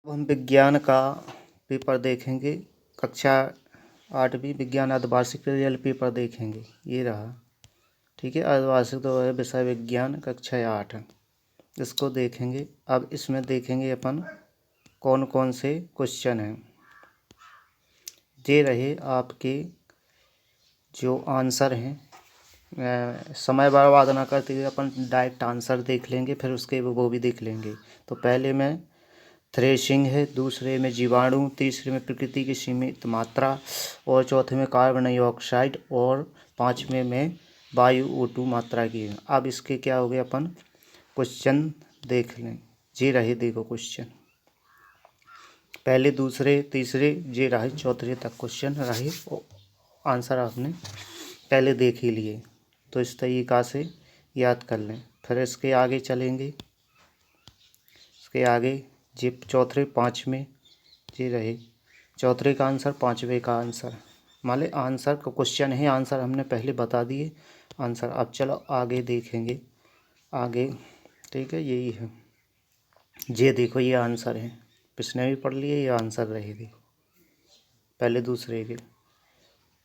हम विज्ञान का पेपर देखेंगे। कक्षा 8वीं विज्ञान अर्धवार्षिक रियल पेपर देखेंगे। ये रहा, ठीक है। अर्धवार्षिक तो है विषय विज्ञान कक्षा 8, इसको देखेंगे। अब इसमें देखेंगे अपन कौन कौन से क्वेश्चन हैं। ये रहे आपके जो आंसर हैं। समय बर्बाद ना करते हुए अपन डायरेक्ट आंसर देख लेंगे, फिर उसके वो भी देख लेंगे। तो पहले में थ्रेशिंग है, दूसरे में जीवाणु, तीसरे में प्रकृति की सीमित मात्रा, और चौथे में कार्बन डाइऑक्साइड, और पाँचवें में वायु O2 मात्रा की है। अब इसके क्या हो गए, अपन क्वेश्चन देख लें। जी रहे, देखो क्वेश्चन पहले, दूसरे, तीसरे, जे रहे चौथे तक क्वेश्चन रहे। आंसर आपने पहले देख ही लिए, तो इस तरीक़ा से याद कर लें। फिर इसके आगे चलेंगे। इसके आगे जी चौथे पाँचवें जी रहे, चौथे का आंसर, पाँचवें का आंसर। मान ले आंसर का क्वेश्चन है, आंसर हमने पहले बता दिए आंसर। अब चलो आगे देखेंगे। आगे ठीक है, यही है। ये देखो, ये आंसर है, पिछले भी पढ़ लिए, ये आंसर रहे। देखो पहले दूसरे के।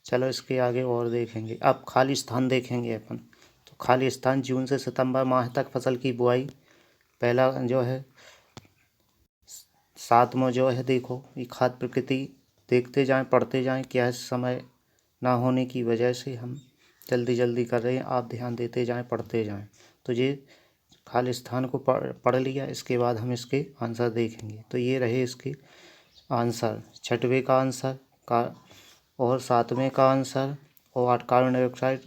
चलो इसके आगे और देखेंगे। अब खाली स्थान देखेंगे अपन। तो खाली स्थान, जून से सितंबर माह तक फसल की बुआई। पहला जो है, सातवां जो है, देखो ये खाद्य प्रकृति। देखते जाएं, पढ़ते जाएं। क्या है, समय ना होने की वजह से हम जल्दी जल्दी कर रहे हैं, आप ध्यान देते जाएं, पढ़ते जाएं। तो ये खाली स्थान को पढ़ लिया। इसके बाद हम इसके आंसर देखेंगे। तो ये रहे इसके आंसर, छठवें का आंसर का, और सातवें का आंसर, और 8 कार्बन डाइऑक्साइड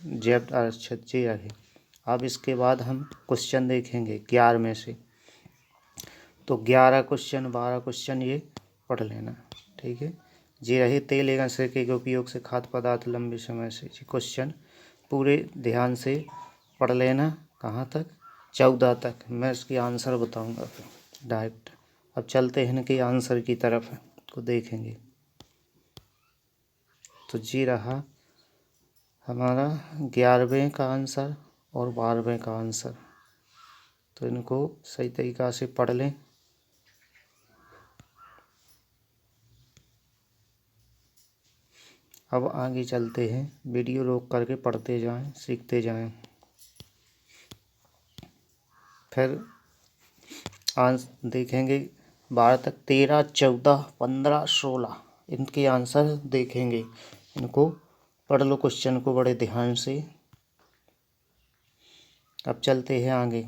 जैव अच्छे रहे। अब इसके बाद हम क्वेश्चन देखेंगे 11 में से। तो 11 क्वेश्चन, 12 क्वेश्चन ये पढ़ लेना, ठीक है। ये रहे, तेल एवं सिरके के उपयोग से खाद्य पदार्थ लंबे समय से। ये क्वेश्चन पूरे ध्यान से पढ़ लेना। कहाँ तक, 14 तक। मैं इसकी आंसर बताऊंगा फिर डायरेक्ट। अब चलते हैं इनके आंसर की तरफ, को देखेंगे। तो जी रहा हमारा 11वें का आंसर और 12वें का आंसर। तो इनको सही तरीक़ा से पढ़ लें। अब आगे चलते हैं, वीडियो रोक करके पढ़ते जाएं, सीखते जाएं। फिर आंसर देखेंगे 12 तक, 13, 14, 15, 16 इनके आंसर देखेंगे। इनको पढ़ लो क्वेश्चन को बड़े ध्यान से। अब चलते हैं आगे।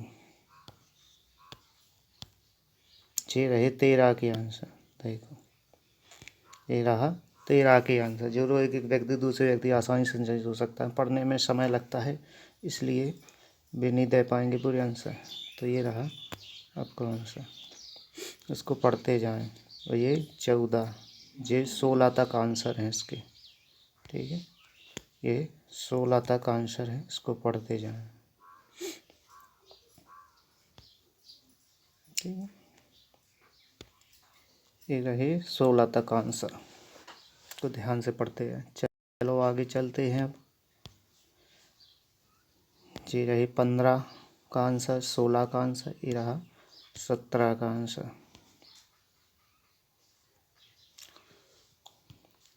ये रहे 13 के आंसर। देखो ये रहा 13 के आंसर। जो एक एक व्यक्ति दूसरे व्यक्ति आसानी से संचालित हो सकता है, पढ़ने में समय लगता है, इसलिए वे नहीं दे पाएंगे पूरे आंसर। तो ये रहा आपका आंसर, इसको पढ़ते जाएं। और ये 14, ये 16 तक आंसर है इसके, ठीक है। ये 16 तक आंसर है, इसको पढ़ते जाएं, ठीक है। ये रहे 16 तक आंसर, को ध्यान से पढ़ते हैं। चलो आगे चलते हैं। अब ये रहे 15 का आंसर, 16 का आंसर, ये रहा 17 का आंसर,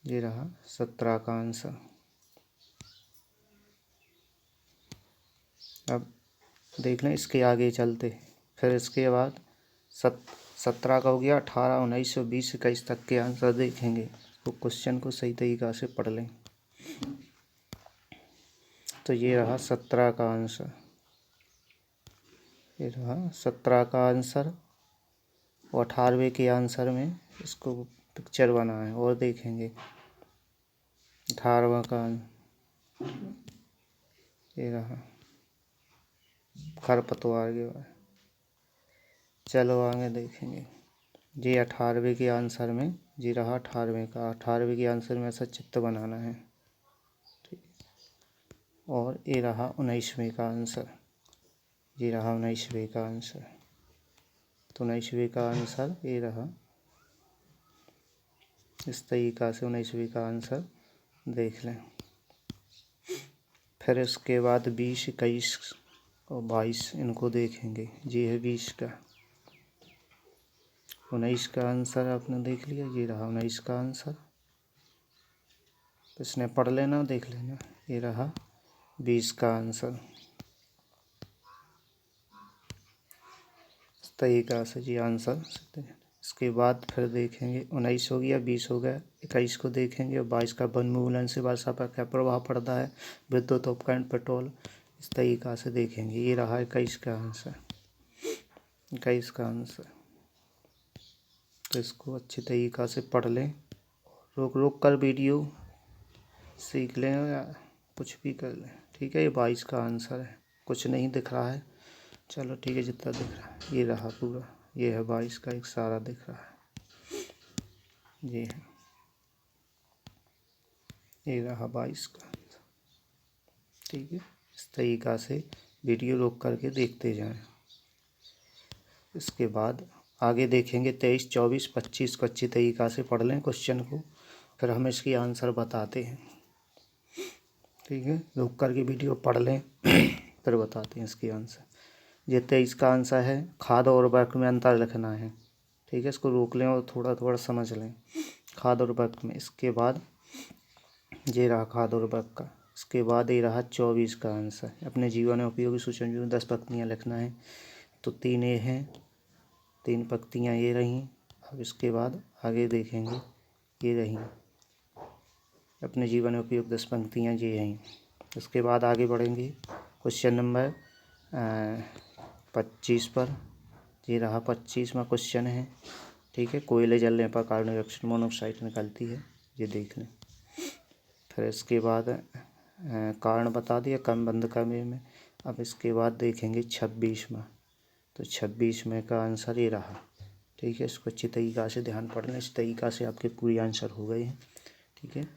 ये रहा 17 का आंसर। अब देख लें, इसके आगे चलते। फिर इसके बाद 17 का हो गया, 18, 19 और 20, 21 तक के आंसर देखेंगे। तो क्वेश्चन को सही तरीक़ा से पढ़ लें। तो ये रहा 17 का आंसर, ये रहा 17 का आंसर। और 18वें के आंसर में इसको पिक्चर बना है, और देखेंगे 18वां का। ये रहा खरपतवार के बारे। चलो आगे देखेंगे। जी 18वें के आंसर में, जी रहा 18वें का। 18वें के आंसर में ऐसा चित्र बनाना है, ठीक। और ये रहा 19वें का आंसर, ये रहा 19वें का आंसर। तो 19वें का आंसर ये रहा, इस तरीक़ा से 19वें का आंसर देख लें। फिर इसके बाद 20, 21 और 22 इनको देखेंगे। जी है 20 का, 19 का आंसर आपने देख लिया, ये रहा 19 का आंसर। इसने पढ़ लेना, देख लेना, ये रहा 20 का आंसर। इस तरीका से जी आंसर। इसके बाद फिर देखेंगे 19 हो गया, 20 हो गया, 21 को देखेंगे और 22 का वनोन्मूलन से वर्षा पर क्या प्रभाव पड़ता है, विद्युत उपकरण, पेट्रोल। इस तरीका से देखेंगे। ये रहा 21 का आंसर, 21 का आंसर। तो इसको अच्छी तरीका से पढ़ लें, रोक रोक कर वीडियो सीख लें या कुछ भी कर लें, ठीक है। ये 22 का आंसर है। कुछ नहीं दिख रहा है, चलो ठीक है, जितना दिख रहा है ये रहा पूरा, ये है 22 का एक सारा दिख रहा है, ये है, ये रहा 22 का आंसर, ठीक है। इस तरीका से वीडियो रोक करके देखते जाएं। इसके बाद आगे देखेंगे 23, 24, 25 को अच्छी तरीका से पढ़ लें क्वेश्चन को, फिर हम इसकी आंसर बताते हैं, ठीक है। रुक करके वीडियो पढ़ लें फिर बताते हैं इसकी आंसर। ये 23 का आंसर है, खाद और उर्वरक में अंतर लिखना है, ठीक है। इसको रोक लें और थोड़ा थोड़ा समझ लें, खाद और उर्वरक में। इसके बाद ये रहा खाद और उर्वरक का। इसके बाद ये रहा 24 का आंसर, अपने जीवन में उपयोगी सूचना में 10 पंक्तियाँ लिखना है। तो 3 ये हैं, 3 पंक्तियाँ ये रहीं। अब इसके बाद आगे देखेंगे, ये रहीं अपने जीवन में उपयोग 10 पंक्तियाँ ये हैं। उसके बाद आगे बढ़ेंगे क्वेश्चन नंबर 25 पर। ये रहा 25वां क्वेश्चन है, ठीक है। कोयले जलने पर कार्बन डाइऑक्साइड मोनोऑक्साइड निकलती है, ये देख लें। फिर इसके बाद कारण बता दिया कम बंद कमरे में। अब इसके बाद देखेंगे 26वां। तो 26वें का आंसर ये रहा, ठीक है। इसको अच्छी तरीक़ा से ध्यान पढ़ना, इस तरीक़ा से आपके पूरे आंसर हो गए हैं, ठीक है।